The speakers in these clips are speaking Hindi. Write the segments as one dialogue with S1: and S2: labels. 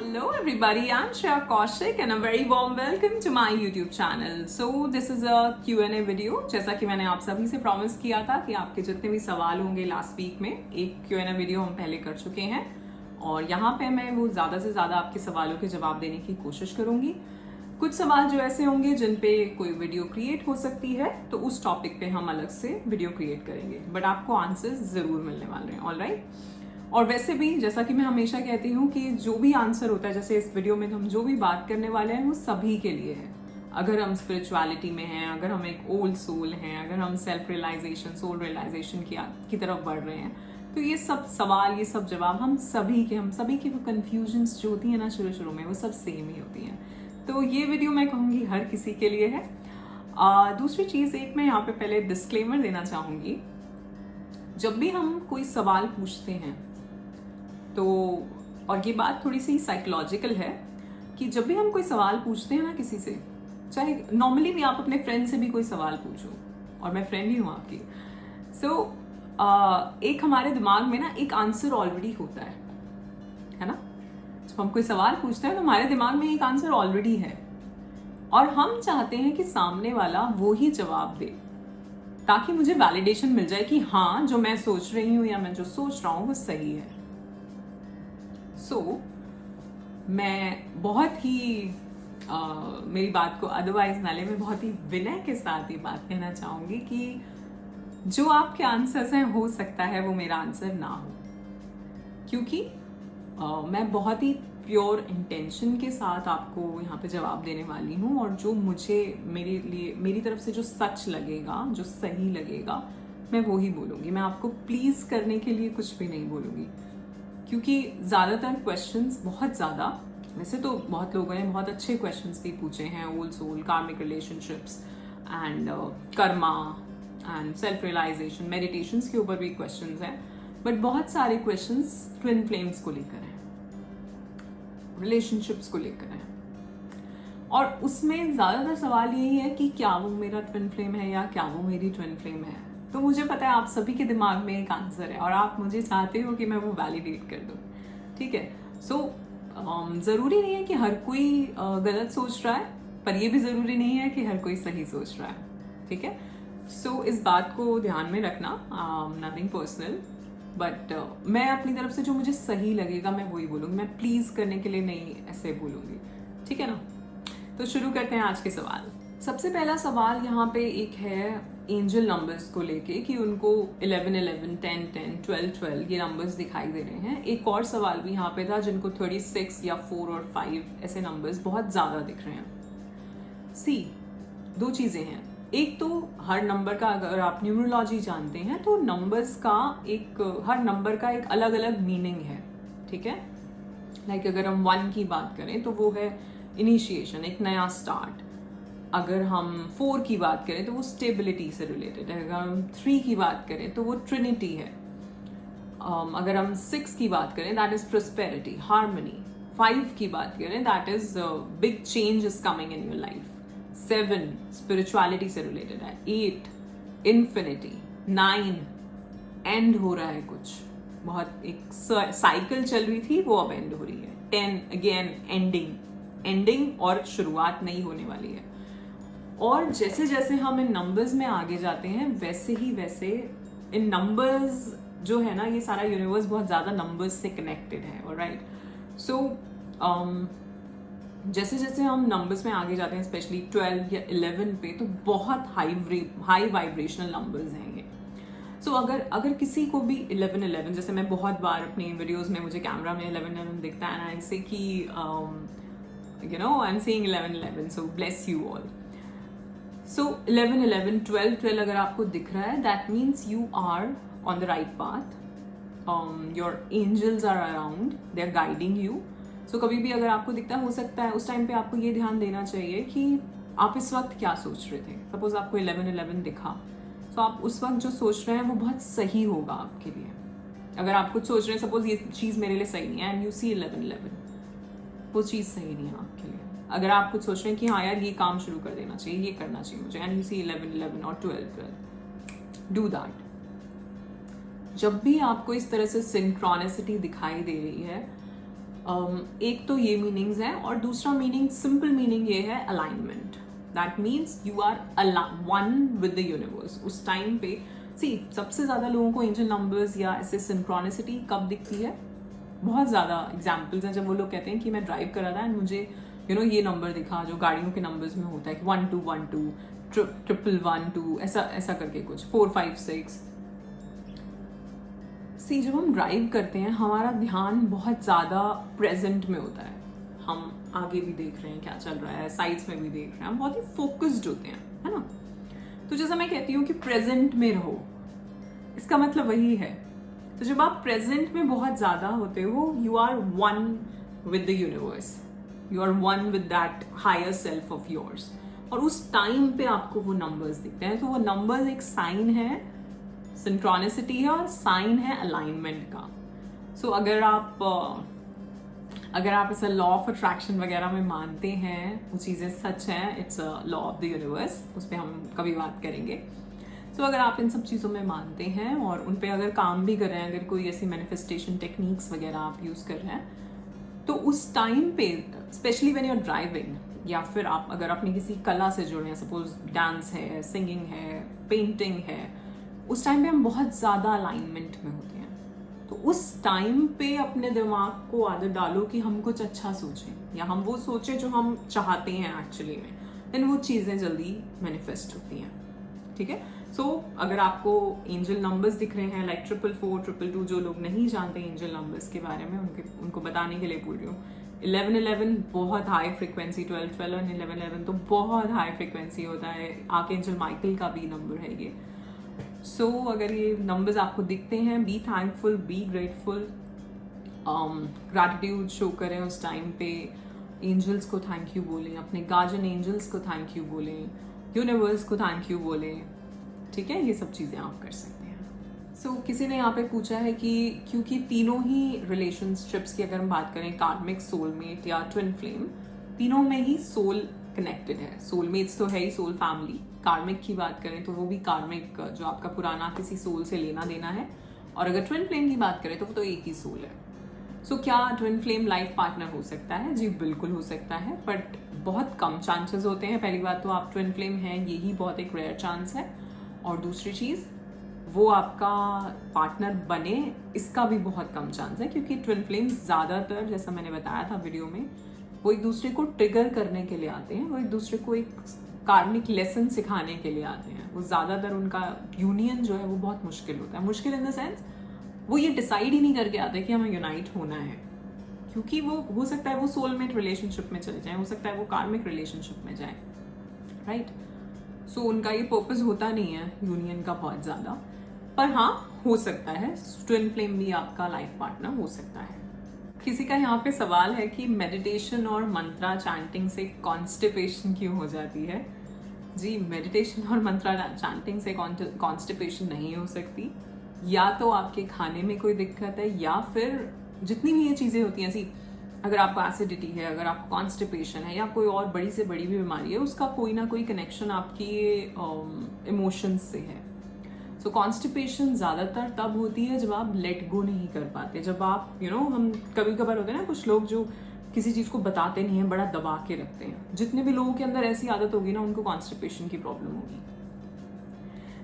S1: Hello everybody, I'm Shreya Kaushik and a very warm welcome to my YouTube channel. So this is a Q&A video. जैसा कि मैंने आप सभी से प्रॉमिस किया था कि आपके जितने भी सवाल होंगे लास्ट वीक में एक Q&A वीडियो हम पहले कर चुके हैं और यहाँ पे मैं वो ज़्यादा से ज़्यादा आपके सवालों के जवाब देने की कोशिश करूँगी। कुछ सवाल जो ऐसे होंगे जिन पे कोई वीडियो क्रिएट हो सकती है तो उस टॉपिक पे हम अलग से वीडियो क्रिएट करेंगे, बट आपको आंसर्स ज़रूर मिलने वाले हैं। ऑलराइट, और वैसे भी जैसा कि मैं हमेशा कहती हूँ कि जो भी आंसर होता है, जैसे इस वीडियो में हम जो भी बात करने वाले हैं वो सभी के लिए है। अगर हम स्पिरिचुअलिटी में हैं, अगर हम एक ओल्ड सोल हैं, अगर हम सेल्फ रियलाइजेशन, सोल रियलाइजेशन की तरफ बढ़ रहे हैं, तो ये सब सवाल, ये सब जवाब हम सभी की वो कन्फ्यूजन्स जो होती है ना शुरू में, वो सब सेम ही होती हैं। तो ये वीडियो मैं कहूँगी हर किसी के लिए है। दूसरी चीज़, एक मैं यहाँ पे पहले डिस्क्लेमर देना चाहूँगी। जब भी हम कोई सवाल पूछते हैं तो, और ये बात थोड़ी सी साइकोलॉजिकल है, कि जब भी हम कोई सवाल पूछते हैं ना किसी से, चाहे नॉर्मली भी आप अपने फ्रेंड से भी कोई सवाल पूछो, और मैं फ्रेंड ही हूँ आपकी, एक हमारे दिमाग में ना एक आंसर ऑलरेडी होता है ना। जब हम कोई सवाल पूछते हैं तो हमारे दिमाग में एक आंसर ऑलरेडी है और हम चाहते हैं कि सामने वाला वो ही जवाब दे, ताकि मुझे वैलिडेशन मिल जाए कि हाँ, जो मैं सोच रही हूँ या मैं जो सोच रहा हूँ वो सही है। मैं बहुत ही मेरी बात को अदरवाइज ना ले, मैं बहुत ही विनय के साथ ये बात कहना चाहूँगी कि जो आपके आंसर्स हैं, हो सकता है वो मेरा आंसर ना हो, क्योंकि मैं बहुत ही प्योर इंटेंशन के साथ आपको यहाँ पे जवाब देने वाली हूँ, और जो मुझे मेरी तरफ से जो सच लगेगा, जो सही लगेगा, मैं वो ही बोलूँगी। मैं आपको प्लीज़ करने के लिए कुछ भी नहीं बोलूँगी, क्योंकि ज़्यादातर क्वेश्चंस, बहुत ज़्यादा, वैसे तो बहुत लोगों ने बहुत अच्छे क्वेश्चंस भी पूछे हैं, old soul, karmic relationships and karma and self realisation, meditations के ऊपर भी क्वेश्चंस हैं, बट बहुत सारे क्वेश्चंस ट्विन फ्लेम्स को लेकर हैं, रिलेशनशिप्स को लेकर हैं, और उसमें ज़्यादातर सवाल यही है कि क्या वो मेरा ट्विन फ्लेम है या क्या वो मेरी ट्विन फ्लेम है। तो मुझे पता है आप सभी के दिमाग में एक आंसर है और आप मुझे चाहते हो कि मैं वो वैलिडेट कर दूँ, ठीक है। ज़रूरी नहीं है कि हर कोई गलत सोच रहा है, पर ये भी ज़रूरी नहीं है कि हर कोई सही सोच रहा है, ठीक है। इस बात को ध्यान में रखना, नथिंग पर्सनल, बट मैं अपनी तरफ से जो मुझे सही लगेगा मैं वही बोलूँगी, मैं प्लीज़ करने के लिए नहीं ऐसे बोलूँगी, ठीक है ना। तो शुरू करते हैं आज के सवाल। सबसे पहला सवाल यहाँ पे एक है एंजल नंबर्स को लेके, कि उनको 11 11, 10 10, 12 12 ये नंबर्स दिखाई दे रहे हैं। एक और सवाल भी यहाँ पे था जिनको 36 या 4 और 5 ऐसे नंबर्स बहुत ज़्यादा दिख रहे हैं। दो चीज़ें हैं, एक तो हर नंबर का, अगर आप न्यूमरोलॉजी जानते हैं तो नंबर्स का हर नंबर का एक अलग अलग मीनिंग है, ठीक है। लाइक अगर हम 1 की बात करें तो वो है इनिशिएशन, एक नया स्टार्ट। अगर हम 4 की बात करें तो वो स्टेबिलिटी से रिलेटेड है। अगर हम 3 की बात करें तो वो ट्रिनिटी है। अगर हम 6 की बात करें दैट इज प्रोस्पेरिटी, हार्मनी। 5 की बात करें that is big change is coming in your life. 7 spirituality से रिलेटेड है। 8 इन्फिनिटी। 9 एंड हो रहा है कुछ, बहुत एक साइकिल चल रही थी वो अब एंड हो रही है। 10 अगेन एंडिंग और शुरुआत नहीं होने वाली है। और जैसे जैसे हम इन नंबर्स में आगे जाते हैं वैसे इन नंबर्स जो है ना, ये सारा यूनिवर्स बहुत ज़्यादा नंबर्स से कनेक्टेड है, ऑलराइट। जैसे जैसे हम नंबर्स में आगे जाते हैं, स्पेशली 12 या 11 पे, तो बहुत हाई वाइब्रेशनल नंबर्स हैं ये। अगर किसी को भी 11 11, जैसे मैं बहुत बार अपनी वीडियोस में मुझे कैमरा में 11 11 दिखता है ना, इससे कि I am seeing 11 11, so bless you all. 11 11, 12 12 अगर आपको दिख रहा है, that means you are on the right path, your angels are around, they are guiding you. कभी भी अगर आपको दिखता है, हो सकता है उस टाइम पे आपको ये ध्यान देना चाहिए कि आप इस वक्त क्या सोच रहे थे। सपोज आपको 11 11 दिखा, तो आप उस वक्त जो सोच रहे हैं वो बहुत सही होगा आपके लिए। अगर आप कुछ सोच रहे हैं, सपोज ये चीज़ मेरे लिए सही नहीं है, एंड यू सी 11 11, वो चीज़ सही नहीं है आपके लिए। अगर आप कुछ सोच रहे हैं कि हाँ यार ये काम शुरू कर देना चाहिए, ये करना चाहिए मुझे, एंड यू सी 11 11 और 12 12, डू दैट। जब भी आपको इस तरह से सिंक्रोनिसिटी दिखाई दे रही है, एक तो ये मीनिंग्स हैं, और दूसरा मीनिंग, सिंपल मीनिंग ये है alignment. That means you are one with the universe. उस टाइम पे सबसे ज़्यादा लोगों को एंजल नंबर्स या ऐसे सिंक्रोनिसिटी कब दिखती है? बहुत ज़्यादा एग्जाम्पल्स हैं जब वो लोग कहते हैं कि मैं ड्राइव कर रहा था एंड मुझे ये नंबर दिखा जो गाड़ियों के नंबर्स में होता है कि 1212, 1112, ऐसा करके कुछ 456। जब हम ड्राइव करते हैं हमारा ध्यान बहुत ज़्यादा प्रेजेंट में होता है। हम आगे भी देख रहे हैं क्या चल रहा है, साइड्स में भी देख रहे हैं, हम बहुत ही फोकस्ड होते हैं, है ना। तो जैसा मैं कहती हूँ कि प्रेजेंट में रहो, इसका मतलब वही है। तो जब आप प्रेजेंट में बहुत ज़्यादा होते हो, you are one with the universe, you are one with that higher self of yours. और उस टाइम पे आपको वो नंबर्स दिखते हैं। तो वो नंबर्स एक साइन है, सिंक्रोनिसिटी है, और साइन है अलाइनमेंट का। सो अगर आप ऐसा लॉ ऑफ अट्रैक्शन वगैरह में मानते हैं, वो चीज़ें सच हैं, it's a law of the universe, उस पर हम कभी बात करेंगे। सो अगर आप इन सब चीज़ों में मानते हैं और उन पे अगर काम भी कर रहे हैं, अगर कोई ऐसी मैनिफेस्टेशन टेक्निक्स वगैरह आप यूज़ कर रहे हैं, तो उस टाइम पे specially when you are driving, या फिर आप अगर अपनी किसी कला से जुड़े हैं, सपोज डांस है, सिंगिंग है, पेंटिंग है, उस टाइम पे हम बहुत ज़्यादा अलाइनमेंट में होते हैं। तो उस टाइम पे अपने दिमाग को आदत डालो कि हम कुछ अच्छा सोचें, या हम वो सोचें जो हम चाहते हैं एक्चुअली में, देन वो चीज़ें जल्दी मैनिफेस्ट होती हैं। ठीक है। सो अगर आपको एंजल नंबर्स दिख रहे हैं लाइक 444, 222, जो लोग नहीं जानते एंजल नंबर्स के बारे में, उनको बताने के लिए बोल रही हूँ। 1111 बहुत हाई फ्रिक्वेंसी, 1212 और 1111 तो बहुत हाई फ्रिक्वेंसी होता है। आर्कएंजल माइकल का भी नंबर है ये। सो अगर ये नंबर्स आपको दिखते हैं, be thankful, be grateful, gratitude show करें उस टाइम पे, एंजल्स को थैंक यू बोलें, अपने गार्जियन एंजल्स को थैंक यू बोलें, यूनिवर्स को थैंक यू बोलें। ठीक है, ये सब चीज़ें आप कर सकते हैं। सो किसी ने यहाँ पे पूछा है कि क्योंकि तीनों ही रिलेशनशिप्स की अगर हम बात करें, कार्मिक, सोलमेट या ट्विन फ्लेम, तीनों में ही सोल कनेक्टेड है। सोलमेट्स तो है ही, सोल फैमिली। कार्मिक की बात करें तो वो भी कार्मिक, जो आपका पुराना किसी सोल से लेना देना है। और अगर ट्विन फ्लेम की बात करें तो वो तो एक ही सोल है। सो क्या ट्विन फ्लेम लाइफ पार्टनर हो सकता है? जी बिल्कुल हो सकता है, बट बहुत कम चांसेस होते हैं। पहली बात तो आप ट्विन फ्लेम हैं, यही बहुत एक रेयर चांस है। और दूसरी चीज़, वो आपका पार्टनर बने, इसका भी बहुत कम चांस है, क्योंकि ट्विन फ्लेम ज़्यादातर, जैसा मैंने बताया था वीडियो में, वो एक दूसरे को ट्रिगर करने के लिए आते हैं, वो एक दूसरे को एक कार्मिक लेसन सिखाने के लिए आते हैं। वो ज़्यादातर उनका यूनियन जो है वो बहुत मुश्किल होता है। मुश्किल इन द सेंस, वो ये डिसाइड ही नहीं करके आते कि हमें यूनाइट होना है, क्योंकि वो हो सकता है वो सोलमेट रिलेशनशिप में चले जाएं, हो सकता है वो कार्मिक रिलेशनशिप में जाएं, राइट। सो उनका ये पर्पस होता नहीं है यूनियन का बहुत ज़्यादा, पर हाँ हो सकता है ट्विन फ्लेम भी आपका लाइफ पार्टनर हो सकता है। किसी का यहाँ पे सवाल है कि मेडिटेशन और मंत्रा चैंटिंग से कॉन्स्टिपेशन क्यों हो जाती है? जी, मेडिटेशन और मंत्रा चैंटिंग से कॉन्स्टिपेशन नहीं हो सकती। या तो आपके खाने में कोई दिक्कत है, या फिर जितनी भी ये चीज़ें होती हैं, अगर आपको एसिडिटी है, अगर आपको कॉन्स्टिपेशन है, या कोई और बड़ी से बड़ी भी बीमारी है, उसका कोई ना कोई कनेक्शन आपकी इमोशंस से है। सो कॉन्स्टिपेशन ज़्यादातर तब होती है जब आप लेट गो नहीं कर पाते, जब आप हम कभी कभार होते हैं ना कुछ लोग जो किसी चीज़ को बताते नहीं हैं, बड़ा दबा के रखते हैं। जितने भी लोगों के अंदर ऐसी आदत होगी ना, उनको कॉन्स्टिपेशन की प्रॉब्लम होगी।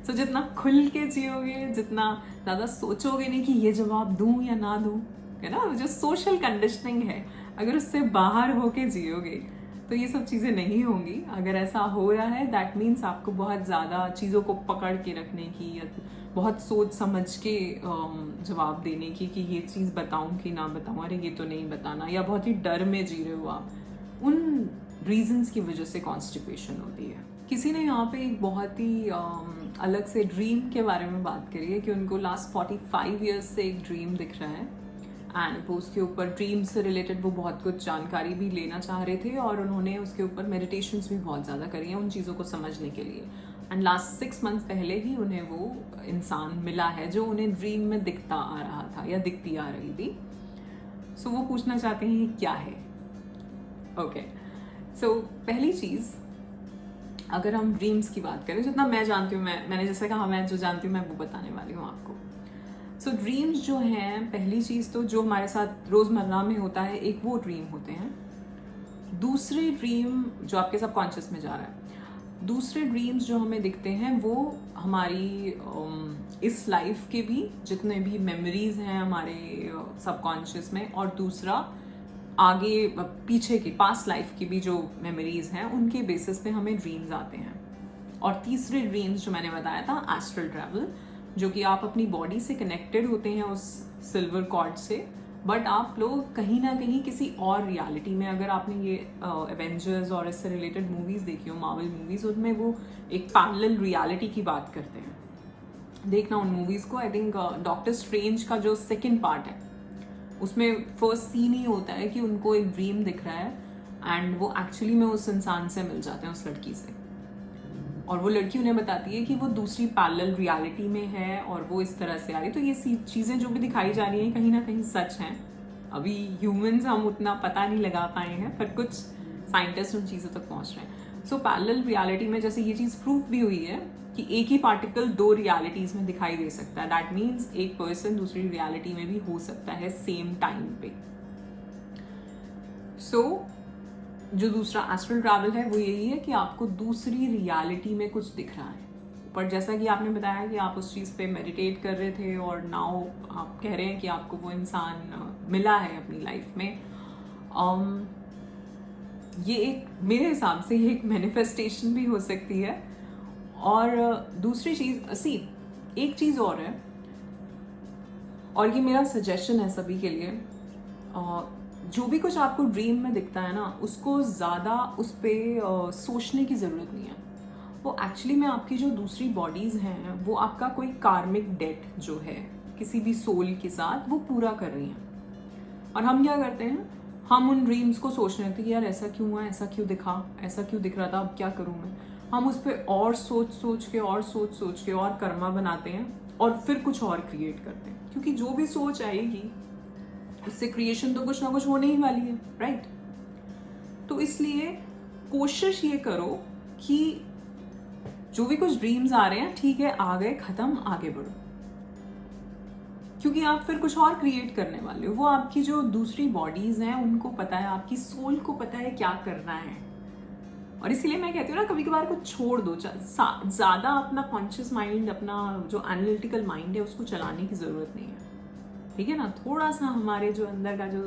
S1: सो जितना खुल के जियोगे, जितना ज़्यादा सोचोगे नहीं कि ये जवाब दूँ या ना दूँ, है ना, जो सोशल कंडीशनिंग है, अगर उससे बाहर होके जियोगे तो ये सब चीज़ें नहीं होंगी। अगर ऐसा हो रहा है, दैट मीन्स आपको बहुत ज़्यादा चीज़ों को पकड़ के रखने की, या बहुत सोच समझ के जवाब देने की कि ये चीज़ बताऊं कि ना बताऊं, अरे ये तो नहीं बताना, या बहुत ही डर में जी रहे हो आप, उन रीजंस की वजह से कॉन्स्टिपेशन होती है। किसी ने यहाँ पे एक बहुत ही अलग से ड्रीम के बारे में बात करी है कि उनको लास्ट 45 ईयर्स से एक ड्रीम दिख रहा है, एंड वो उसके ऊपर ड्रीम से रिलेटेड वो बहुत कुछ जानकारी भी लेना चाह रहे थे, और उन्होंने उसके ऊपर मेडिटेशंस भी बहुत ज़्यादा करी हैं उन चीज़ों को समझने के लिए। एंड लास्ट 6 मंथ्स पहले ही उन्हें वो इंसान मिला है जो उन्हें ड्रीम में दिखता आ रहा था, या दिखती आ रही थी। सो वो पूछना चाहते हैं क्या है। ओके, सो पहली चीज़, अगर हम ड्रीम्स की बात करें, जितना मैं जानती हूँ, मैंने जैसे कहा, मैं जो जानती हूँ मैं वो बताने वाली हूँ आपको। सो ड्रीम्स जो हैं, पहली चीज़ तो जो हमारे साथ रोज़मर्रा में होता है, एक वो ड्रीम होते हैं। दूसरे ड्रीम जो आपके सबकॉन्शियस में जा रहा है, दूसरे ड्रीम्स जो हमें दिखते हैं वो हमारी इस लाइफ के भी जितने भी मेमोरीज हैं हमारे सबकॉन्शियस में, और दूसरा आगे पीछे के पास्ट लाइफ की भी जो मेमोरीज हैं उनके बेसिस पे हमें ड्रीम्स आते हैं। और तीसरे ड्रीम्स जो मैंने बताया था, एस्ट्रल ट्रैवल, जो कि आप अपनी बॉडी से कनेक्टेड होते हैं उस सिल्वर कॉर्ड से, बट आप लोग कहीं ना कहीं किसी और रियलिटी में, अगर आपने ये एवेंजर्स और इससे रिलेटेड मूवीज़ देखी हो, मार्वल मूवीज़, उनमें वो एक पैरेलल रियलिटी की बात करते हैं। देखना उन मूवीज़ को। आई थिंक डॉक्टर स्ट्रेंज का जो सेकंड पार्ट है उसमें फर्स्ट सीन ही होता है कि उनको एक ड्रीम दिख रहा है एंड वो एक्चुअली में उस इंसान से मिल जाते हैं, उस लड़की से, और वो लड़की उन्हें बताती है कि वो दूसरी पैरेलल रियलिटी में है और वो इस तरह से आ रही है। तो ये चीज़ें जो भी दिखाई जा रही हैं कहीं ना कहीं सच हैं। अभी ह्यूमंस हम उतना पता नहीं लगा पाए हैं, पर कुछ साइंटिस्ट उन चीज़ों तक पहुंच रहे हैं। सो पैरेलल रियलिटी में जैसे ये चीज़ प्रूफ भी हुई है कि एक ही पार्टिकल दो रियलिटीज़ में दिखाई दे सकता है। दैट मीन्स एक पर्सन दूसरी रियलिटी में भी हो सकता है सेम टाइम पे। सो जो दूसरा एस्ट्रल ट्रैवल है वो यही है कि आपको दूसरी रियलिटी में कुछ दिख रहा है। पर जैसा कि आपने बताया कि आप उस चीज़ पे मेडिटेट कर रहे थे और नाउ आप कह रहे हैं कि आपको वो इंसान मिला है अपनी लाइफ में, ये एक मेरे हिसाब से ये एक मैनिफेस्टेशन भी हो सकती है। और दूसरी चीज़ एक चीज़ और है, और ये मेरा सजेशन है सभी के लिए, जो भी कुछ आपको ड्रीम में दिखता है ना, उसको ज़्यादा उस पर सोचने की ज़रूरत नहीं है। वो एक्चुअली में आपकी जो दूसरी बॉडीज़ हैं वो आपका कोई कार्मिक डेट जो है किसी भी सोल के साथ वो पूरा कर रही हैं। और हम क्या करते हैं, हम उन ड्रीम्स को सोचने लगते हैं कि यार ऐसा क्यों हुआ, ऐसा क्यों दिखा, ऐसा क्यों दिख रहा था, अब क्या करूँ मैं। हम उस पर और सोच के और कर्मा बनाते हैं और फिर कुछ और क्रिएट करते हैं, क्योंकि जो भी सोच आएगी उससे क्रिएशन तो कुछ ना कुछ होने ही वाली है, राइट। तो इसलिए कोशिश ये करो कि जो भी कुछ ड्रीम्स आ रहे हैं, ठीक है, आ गए, खत्म, आगे बढ़ो, क्योंकि आप फिर कुछ और क्रिएट करने वाले हो। वो आपकी जो दूसरी बॉडीज हैं उनको पता है, आपकी सोल को पता है क्या करना है। और इसीलिए मैं कहती हूँ ना, कभी कभार कुछ छोड़ दो, ज़्यादा अपना कॉन्शियस माइंड, अपना जो एनालिटिकल माइंड है उसको चलाने की ज़रूरत नहीं है, ठीक है ना। थोड़ा सा हमारे जो अंदर का जो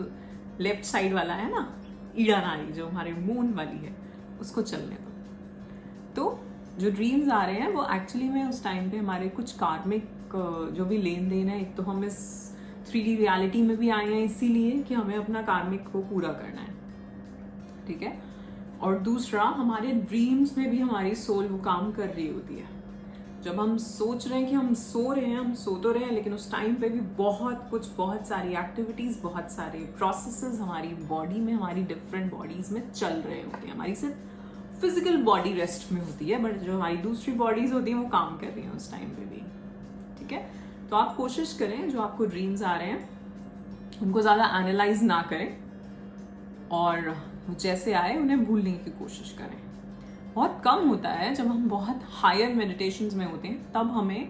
S1: लेफ्ट साइड वाला है ना, ईड़ा नाड़ी जो हमारे मून वाली है, उसको चलने दो। तो जो ड्रीम्स आ रहे हैं वो एक्चुअली में उस टाइम पे हमारे कुछ कार्मिक जो भी लेन देन है, एक तो हम इस 3D रियलिटी में भी आए हैं इसीलिए कि हमें अपना कार्मिक को पूरा करना है, ठीक है। और दूसरा, हमारे ड्रीम्स में भी हमारी सोल वो काम कर रही होती है। जब हम सोच रहे हैं कि हम सो रहे हैं, हम सो तो रहे हैं, लेकिन उस टाइम पे भी बहुत सारी एक्टिविटीज़, बहुत सारे प्रोसेसेस हमारी बॉडी में, हमारी डिफरेंट बॉडीज़ में चल रहे होते हैं। हमारी सिर्फ फिजिकल बॉडी रेस्ट में होती है, बट जो हमारी दूसरी बॉडीज़ होती हैं वो काम कर रही हैं उस टाइम पे भी, ठीक है। तो आप कोशिश करें, जो आपको ड्रीम्स आ रहे हैं उनको ज़्यादा एनालाइज ना करें और जैसे आए उन्हें भूलने की कोशिश करें। बहुत कम होता है जब हम बहुत हायर मेडिटेशंस में होते हैं, तब हमें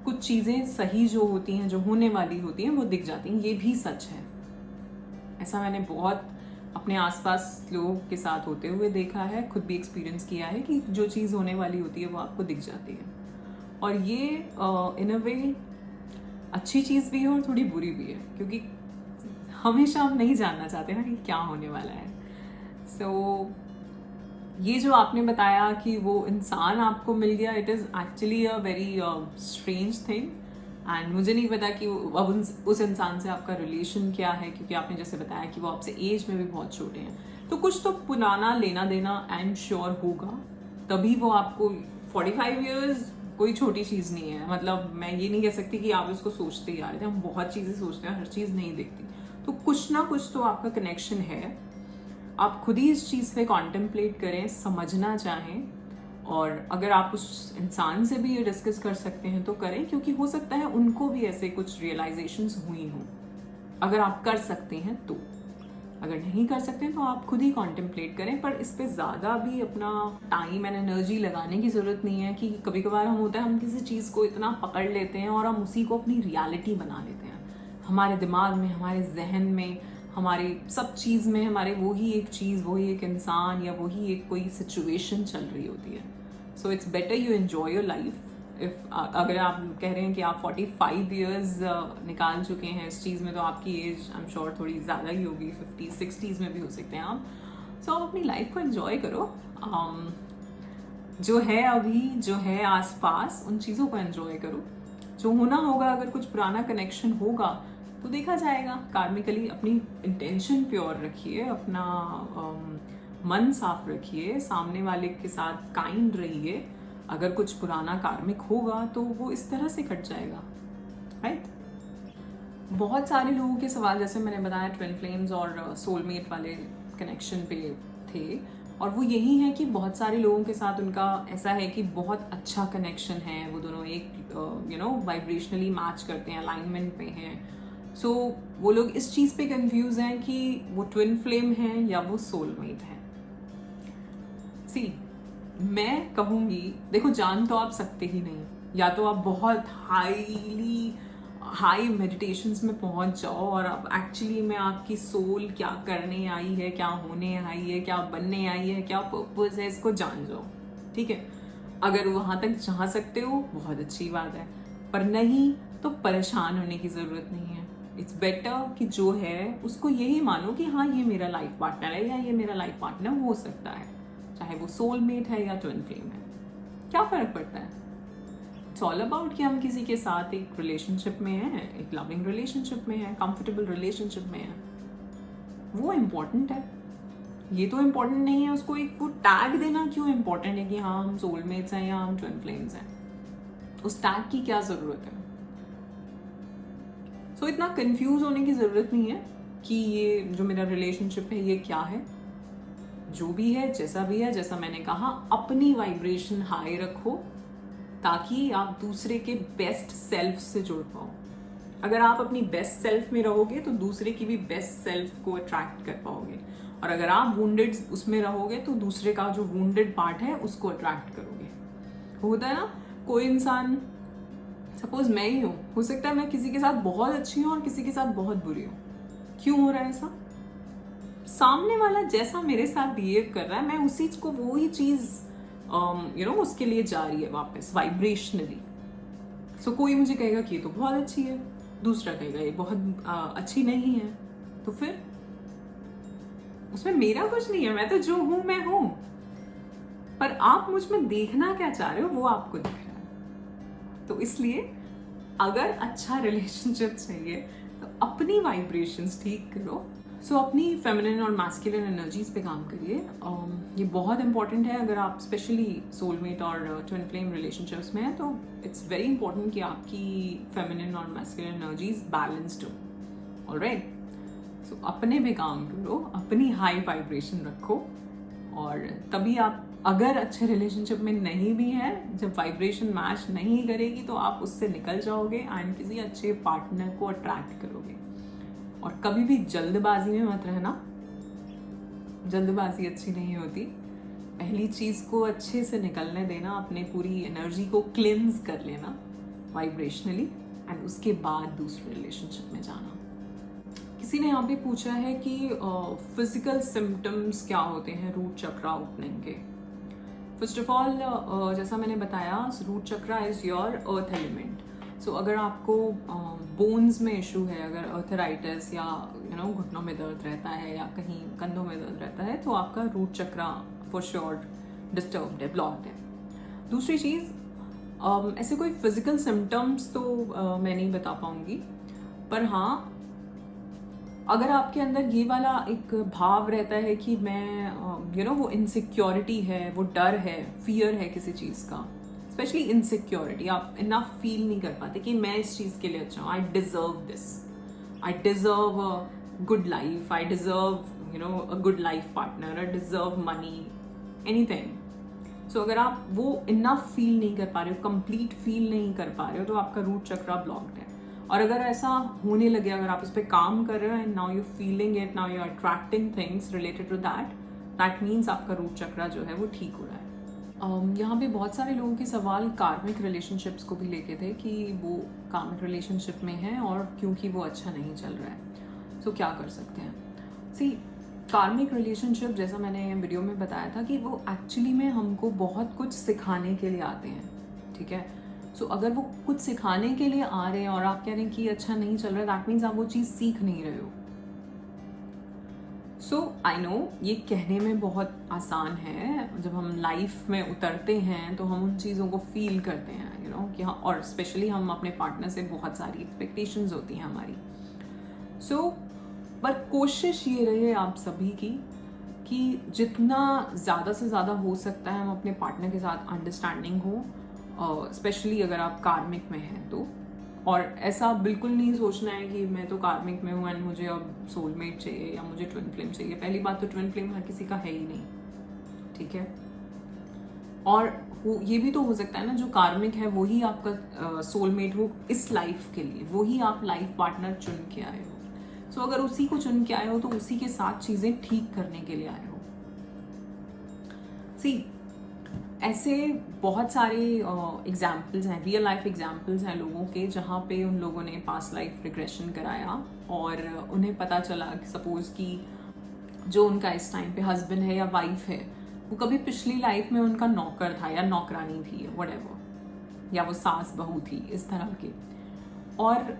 S1: कुछ चीज़ें सही जो होती हैं, जो होने वाली होती हैं, वो दिख जाती हैं। ये भी सच है, ऐसा मैंने बहुत अपने आसपास लोगों के साथ होते हुए देखा है, खुद भी एक्सपीरियंस किया है कि जो चीज़ होने वाली होती है वो आपको दिख जाती है। और ये इन अ वे अच्छी चीज़ भी है और थोड़ी बुरी भी है, क्योंकि हमेशा हम नहीं जानना चाहते ना कि क्या होने वाला है। सो ये जो आपने बताया कि वो इंसान आपको मिल गया, it is actually a very strange thing, and मुझे नहीं पता कि अब उस इंसान से आपका रिलेशन क्या है, क्योंकि आपने जैसे बताया कि वो आपसे एज में भी बहुत छोटे हैं। तो कुछ तो पुराना लेना देना एंड श्योर होगा, तभी वो आपको 45 ईयर्स कोई छोटी चीज़ नहीं है। मतलब मैं ये नहीं कह सकती कि आप उसको सोचते ही आ रहे थे, हम बहुत चीज़ें सोचते हैं, हर चीज़ नहीं दिखती। तो कुछ ना कुछ तो आपका कनेक्शन है। आप खुद ही इस चीज़ पे कॉन्टेम्पलेट करें, समझना चाहें, और अगर आप उस इंसान से भी ये डिस्कस कर सकते हैं तो करें, क्योंकि हो सकता है उनको भी ऐसे कुछ रियलाइजेशंस हुई हों, अगर आप कर सकते हैं तो। अगर नहीं कर सकते तो आप खुद ही कॉन्टेम्पलेट करें, पर इस पे ज़्यादा भी अपना टाइम एंड एनर्जी लगाने की ज़रूरत नहीं है कि कभी कभार हम होता है हम किसी चीज़ को इतना पकड़ लेते हैं और हम उसी को अपनी रियलिटी बना लेते हैं। हमारे दिमाग में, हमारे जहन में, हमारे सब चीज़ में हमारे वही एक चीज़, वही एक इंसान या वही एक कोई सिचुएशन चल रही होती है। So it's better you enjoy your life. अगर आप कह रहे हैं कि आप 45 ईयर्स निकाल चुके हैं इस चीज़ में, तो आपकी एज आई एम श्योर थोड़ी ज़्यादा ही होगी, 50s 60s में भी हो सकते हैं आप। सो आप अपनी लाइफ को एंजॉय करो। जो है अभी, जो है आसपास, उन चीज़ों को एंजॉय करो। जो होना होगा, अगर कुछ पुराना कनेक्शन होगा तो देखा जाएगा कार्मिकली। अपनी इंटेंशन प्योर रखिए, अपना मन साफ रखिए, सामने वाले के साथ काइंड रहिए। अगर कुछ पुराना कार्मिक होगा तो वो इस तरह से कट जाएगा, राइट? बहुत सारे लोगों के सवाल, जैसे मैंने बताया, ट्विन फ्लेम्स और सोलमेट वाले कनेक्शन पे थे, और वो यही है कि बहुत सारे लोगों के साथ उनका ऐसा है कि बहुत अच्छा कनेक्शन है, वो दोनों एक वाइब्रेशनली मैच करते हैं, अलाइनमेंट पे हैं। सो वो लोग इस चीज़ पे कंफ्यूज हैं कि वो ट्विन फ्लेम है या वो सोलमेट है। सी, मैं कहूँगी, देखो, जान तो आप सकते ही नहीं, या तो आप बहुत हाई मेडिटेशंस में पहुंच जाओ और आप एक्चुअली में आपकी सोल क्या करने आई है, क्या होने आई है, क्या बनने आई है, क्या पर्पस है, इसको जान जाओ, ठीक है? अगर वहाँ तक जा सकते हो बहुत अच्छी बात है, पर नहीं तो परेशान होने की ज़रूरत नहीं है। इट्स बेटर कि जो है उसको यही मानो कि हाँ, ये मेरा लाइफ पार्टनर है या ये मेरा लाइफ पार्टनर हो सकता है, चाहे वो सोलमेट है या ट्विन फ्लेम है, क्या फ़र्क पड़ता है? इट्स ऑल अबाउट कि हम किसी के साथ एक रिलेशनशिप में हैं, एक लविंग रिलेशनशिप में हैं, कंफर्टेबल रिलेशनशिप में हैं, वो इम्पोर्टेंट है। ये तो इम्पोर्टेंट नहीं है उसको एक वो टैग देना क्यों इम्पोर्टेंट है कि हाँ हम सोलमेट्स हैं या हम ट्विन फ्लेम्स हैं। उस टैग की क्या ज़रूरत है? सो इतना कंफ्यूज होने की ज़रूरत नहीं है कि ये जो मेरा रिलेशनशिप है ये क्या है। जो भी है, जैसा भी है, जैसा मैंने कहा, अपनी वाइब्रेशन हाई रखो ताकि आप दूसरे के बेस्ट सेल्फ से जुड़ पाओ। अगर आप अपनी बेस्ट सेल्फ में रहोगे तो दूसरे की भी बेस्ट सेल्फ को अट्रैक्ट कर पाओगे, और अगर आप वुंडेड उसमें रहोगे तो दूसरे का जो वुंडेड पार्ट है उसको अट्रैक्ट करोगे। होता है ना, कोई इंसान, सपोज मैं ही हूँ, हो सकता है मैं किसी के साथ बहुत अच्छी हूँ और किसी के साथ बहुत बुरी हूँ। क्यों हो रहा है ऐसा? सामने वाला जैसा मेरे साथ बिहेव कर रहा है, मैं उसी को वही चीज़ उसके लिए जा रही है वापस वाइब्रेशनली। सो कोई मुझे कहेगा कि ये तो बहुत अच्छी है, दूसरा कहेगा ये बहुत अच्छी नहीं है, तो फिर उसमें मेरा कुछ नहीं है, मैं तो जो हूं मैं हूं। पर आप मुझ में देखना क्या चाह रहे हो वो आपको दिख रहा है। तो इसलिए अगर अच्छा रिलेशनशिप चाहिए तो अपनी वाइब्रेशंस ठीक करो। सो अपनी फेमिनिन और मैस्कुलिन एनर्जीज पे काम करिए। ये बहुत इंपॉर्टेंट है। अगर आप स्पेशली सोलमेट और ट्विन फ्लेम रिलेशनशिप्स में हैं तो इट्स वेरी इंपॉर्टेंट कि आपकी फेमिनिन और मैस्कुलिन एनर्जीज बैलेंस्ड हो। ऑलराइट, सो अपने पे काम करो, अपनी हाई वाइब्रेशन रखो, और तभी आप, अगर अच्छे रिलेशनशिप में नहीं भी हैं, जब वाइब्रेशन मैच नहीं करेगी तो आप उससे निकल जाओगे एंड किसी अच्छे पार्टनर को अट्रैक्ट करोगे। और कभी भी जल्दबाजी में मत रहना, जल्दबाजी अच्छी नहीं होती। पहली चीज़ को अच्छे से निकलने देना, अपने पूरी एनर्जी को क्लिंज कर लेना वाइब्रेशनली, एंड उसके बाद दूसरे रिलेशनशिप में जाना। किसी ने यहाँ पे पूछा है कि फिजिकल सिम्टम्स क्या होते हैं रूट चक्रा ओपनिंग के। फर्स्ट ऑफ ऑल, जैसा मैंने बताया, root chakra is your earth element. So अगर आपको बोन्स में इशू है, अगर अर्थराइटिस या घुटनों में दर्द रहता है या कहीं कंधों में दर्द रहता है, तो आपका root chakra for sure disturbed है, ब्लॉक्ड है। दूसरी चीज़, ऐसे कोई फिजिकल सिम्टम्स तो मैं नहीं बता पाऊंगी, पर हाँ, अगर आपके अंदर ये वाला एक भाव रहता है कि मैं वो इनसिक्योरिटी है, वो डर है, फियर है किसी चीज़ का, स्पेशली इनसिक्योरिटी, आप इनफ फील नहीं कर पाते कि मैं इस चीज़ के लिए अच्छा हूँ, I deserve this, I deserve a good life, I deserve a good life partner, I deserve money, anything. So अगर आप वो इनफ फील नहीं कर पा रहे हो, कंप्लीट फील नहीं कर पा रहे हो, तो आपका रूट चक्रा ब्लॉक्ड है। और अगर ऐसा होने लगे, अगर आप इस पर काम कर रहे हो and now you feeling it, now you are attracting things related to that means आपका रूट चक्रा जो है वो ठीक हो रहा है। यहाँ पे बहुत सारे लोगों के सवाल कार्मिक रिलेशनशिप्स को भी लेके थे कि वो कार्मिक रिलेशनशिप में हैं और क्योंकि वो अच्छा नहीं चल रहा है, सो क्या कर सकते हैं। सी, कार्मिक रिलेशनशिप जैसा मैंने वीडियो में बताया था कि वो एक्चुअली में हमको बहुत कुछ सिखाने के लिए आते हैं, ठीक है। सो अगर वो कुछ सिखाने के लिए आ रहे हैं और आप कह रहे हैं कि अच्छा नहीं चल रहा है, दैट मीन्स आप वो चीज़ सीख नहीं रहे हो। सो आई नो ये कहने में बहुत आसान है, जब हम लाइफ में उतरते हैं तो हम उन चीज़ों को फील करते हैं, यू नो कि हाँ, और स्पेशली हम अपने पार्टनर से बहुत सारी एक्सपेक्टेशंस होती हैं हमारी। सो पर कोशिश ये रहे आप सभी की कि जितना ज़्यादा से ज़्यादा हो सकता है हम अपने पार्टनर के साथ अंडरस्टैंडिंग हो, स्पेशली अगर आप कार्मिक में हैं तो। और ऐसा बिल्कुल नहीं सोचना है कि मैं तो कार्मिक में हूँ एंड मुझे अब सोलमेट चाहिए या मुझे ट्विन फ्लेम चाहिए। पहली बात तो ट्विन फ्लेम हर किसी का है ही नहीं, ठीक है। और ये भी तो हो सकता है ना, जो कार्मिक है वही आपका सोलमेट हो इस लाइफ के लिए, वही आप लाइफ पार्टनर चुन के आए हो। सो अगर उसी को चुन के आए हो तो उसी के साथ चीज़ें ठीक करने के लिए आए हो। सी, ऐसे बहुत सारे एग्जाम्पल्स हैं, रियल लाइफ एग्जाम्पल्स हैं लोगों के, जहाँ पे उन लोगों ने पास्ट लाइफ रिग्रेशन कराया और उन्हें पता चला कि सपोज कि जो उनका इस टाइम पे हस्बैंड है या वाइफ है, वो कभी पिछली लाइफ में उनका नौकर था या नौकरानी थी, व्हाटएवर, या वो सास बहू थी, इस तरह के। और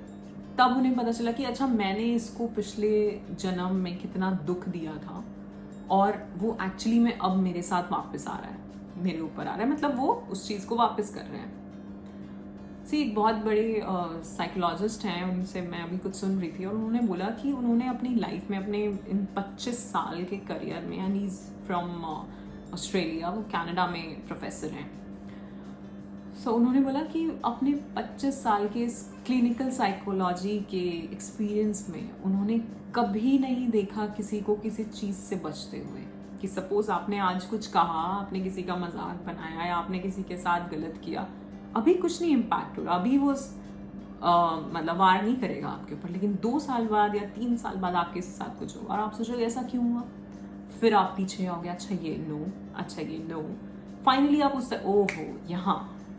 S1: तब उन्हें पता चला कि अच्छा मैंने इसको पिछले जन्म में कितना दुख दिया था और वो एक्चुअली में अब मेरे साथ वापस आ रहा है, मेरे ऊपर आ रहा है, मतलब वो उस चीज़ को वापस कर रहे हैं। सी, एक बहुत बड़े साइकोलॉजिस्ट हैं, उनसे मैं अभी कुछ सुन रही थी और उन्होंने बोला कि उन्होंने अपनी लाइफ में अपने इन 25 साल के करियर में, and he is from Australia, वो कनाडा में प्रोफेसर हैं। सो उन्होंने बोला कि अपने 25 साल के इस क्लिनिकल साइकोलॉजी के एक्सपीरियंस में उन्होंने कभी नहीं देखा किसी को किसी चीज़ से बचते हुए। कि सपोज आपने आज कुछ कहा, आपने किसी का मजाक बनाया या आपने किसी के साथ गलत किया, अभी कुछ नहीं इम्पैक्ट हो रहा, अभी वो मतलब वार नहीं करेगा आपके ऊपर, लेकिन 2 साल बाद या 3 साल बाद आपके साथ कुछ होगा और आप सोचोगे ऐसा क्यों हुआ, फिर आप पीछे आओगे, अच्छा ये नो, अच्छा ये नो, फाइनली आप उससे ओहो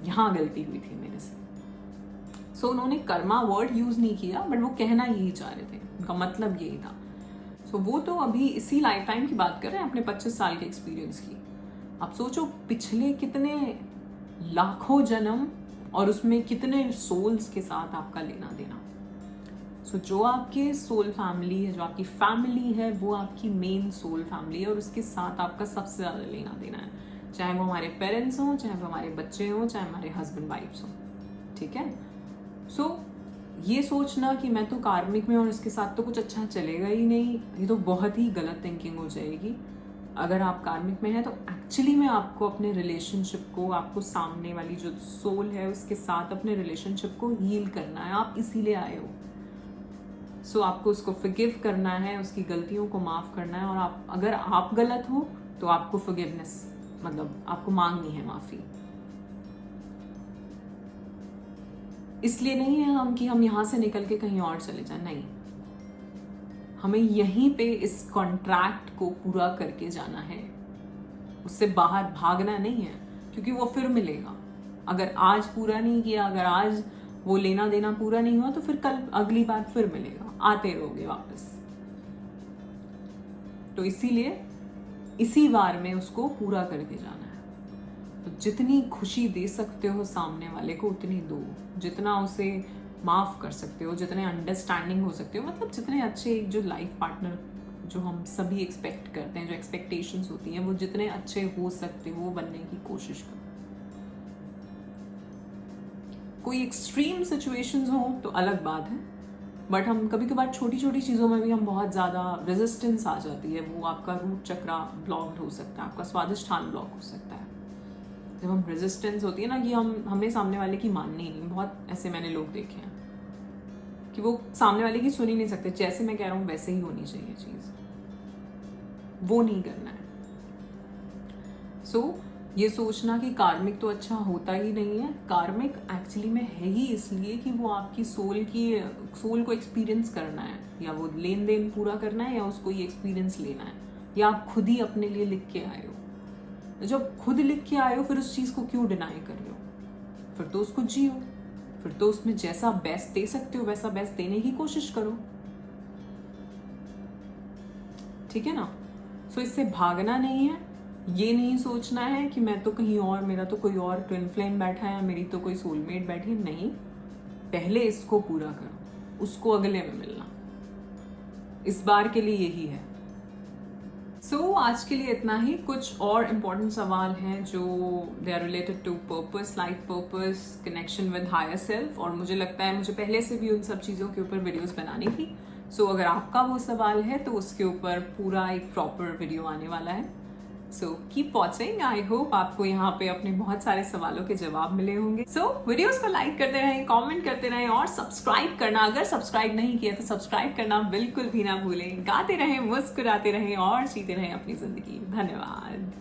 S1: यहाँ गलती हुई थी मेरे से। सो उन्होंने कर्मा वर्ड यूज नहीं किया, बट वो कहना यही चाह रहे थे, उनका मतलब यही था। सो वो तो अभी इसी लाइफ टाइम की बात कर रहे हैं, अपने 25 साल के एक्सपीरियंस की। आप सोचो पिछले कितने लाखों जन्म और उसमें कितने सोल्स के साथ आपका लेना देना। सो जो आपके सोल फैमिली है, जो आपकी फैमिली है, वो आपकी मेन सोल फैमिली है और उसके साथ आपका सबसे ज़्यादा लेना देना है, चाहे वो हमारे पेरेंट्स हों, चाहे वो हमारे बच्चे हों, चाहे हमारे हस्बैंड वाइफ्स हों, ठीक है। सो ये सोचना कि मैं तो कार्मिक में और इसके साथ तो कुछ अच्छा चलेगा ही नहीं, ये तो बहुत ही गलत थिंकिंग हो जाएगी। अगर आप कार्मिक में हैं तो एक्चुअली में आपको अपने रिलेशनशिप को, आपको सामने वाली जो सोल है उसके साथ अपने रिलेशनशिप को हील करना है, आप इसीलिए आए हो। सो आपको उसको फॉरगिव करना है, उसकी गलतियों को माफ़ करना है, और आप अगर आप गलत हो तो आपको फॉरगिवनेस, मतलब आपको मांगनी है माफ़ी। इसलिए नहीं है हम यहाँ से निकल के कहीं और चले जाएं, नहीं, हमें यहीं पे इस कॉन्ट्रैक्ट को पूरा करके जाना है, उससे बाहर भागना नहीं है, क्योंकि वो फिर मिलेगा। अगर आज पूरा नहीं किया, अगर आज वो लेना देना पूरा नहीं हुआ, तो फिर कल अगली बार फिर मिलेगा, आते रहोगे वापस। तो इसीलिए इसी बार में उसको पूरा करके जाना है। तो जितनी खुशी दे सकते हो सामने वाले को उतनी दो, जितना उसे माफ़ कर सकते हो, जितने अंडरस्टैंडिंग हो सकते हो, मतलब जितने अच्छे जो लाइफ पार्टनर जो हम सभी एक्सपेक्ट करते हैं, जो एक्सपेक्टेशंस होती हैं, वो जितने अच्छे हो सकते हो वो बनने की कोशिश करो। कोई एक्सट्रीम सिचुएशंस हो तो अलग बात है, बट हम कभी कभार छोटी छोटी चीज़ों में भी हम बहुत ज़्यादा रेजिस्टेंस आ जाती है, वो आपका रूट चक्रा ब्लॉक्ड हो सकता है, आपका स्वादिष्ठान ब्लॉक हो सकता है। जब हम रेजिस्टेंस होती है ना कि हमने सामने वाले की माननी ही नहीं, बहुत ऐसे मैंने लोग देखे हैं कि वो सामने वाले की सुन ही नहीं सकते, जैसे मैं कह रहा हूँ वैसे ही होनी चाहिए चीज़, वो नहीं करना है। सो ये सोचना कि कार्मिक तो अच्छा होता ही नहीं है, कार्मिक एक्चुअली में है ही इसलिए कि वो आपकी सोल को एक्सपीरियंस करना है, या वो लेन देन पूरा करना है, या उसको ये एक्सपीरियंस लेना है, या आप खुद ही अपने लिए लिख के आए हो। जब खुद लिख के आए हो फिर उस चीज़ को क्यों डिनाई कर रहे हो? फिर तो उसको जियो, फिर तो उसमें जैसा बेस्ट दे सकते हो वैसा बेस्ट देने की कोशिश करो, ठीक है ना। सो इससे भागना नहीं है, ये नहीं सोचना है कि मैं तो कहीं और, मेरा तो कोई और ट्विन फ्लेम बैठा है, मेरी तो कोई सोलमेट बैठी है। नहीं, पहले इसको पूरा करो, उसको अगले में मिलना, इस बार के लिए यही है। सो आज के लिए इतना ही। कुछ और इम्पोर्टेंट सवाल हैं जो they are related to purpose, life purpose, connection with higher self, और मुझे लगता है मुझे पहले से भी उन सब चीज़ों के ऊपर वीडियोस बनानी थी। सो अगर आपका वो सवाल है तो उसके ऊपर पूरा एक प्रॉपर वीडियो आने वाला है। So keep watching. I hope आपको यहाँ पे अपने बहुत सारे सवालों के जवाब मिले होंगे। सो वीडियोस को लाइक करते रहें, कमेंट करते रहें, और सब्सक्राइब करना, अगर सब्सक्राइब नहीं किया तो सब्सक्राइब करना बिल्कुल भी ना भूलें। गाते रहें, मुस्कुराते रहें और जीते रहें अपनी जिंदगी। धन्यवाद।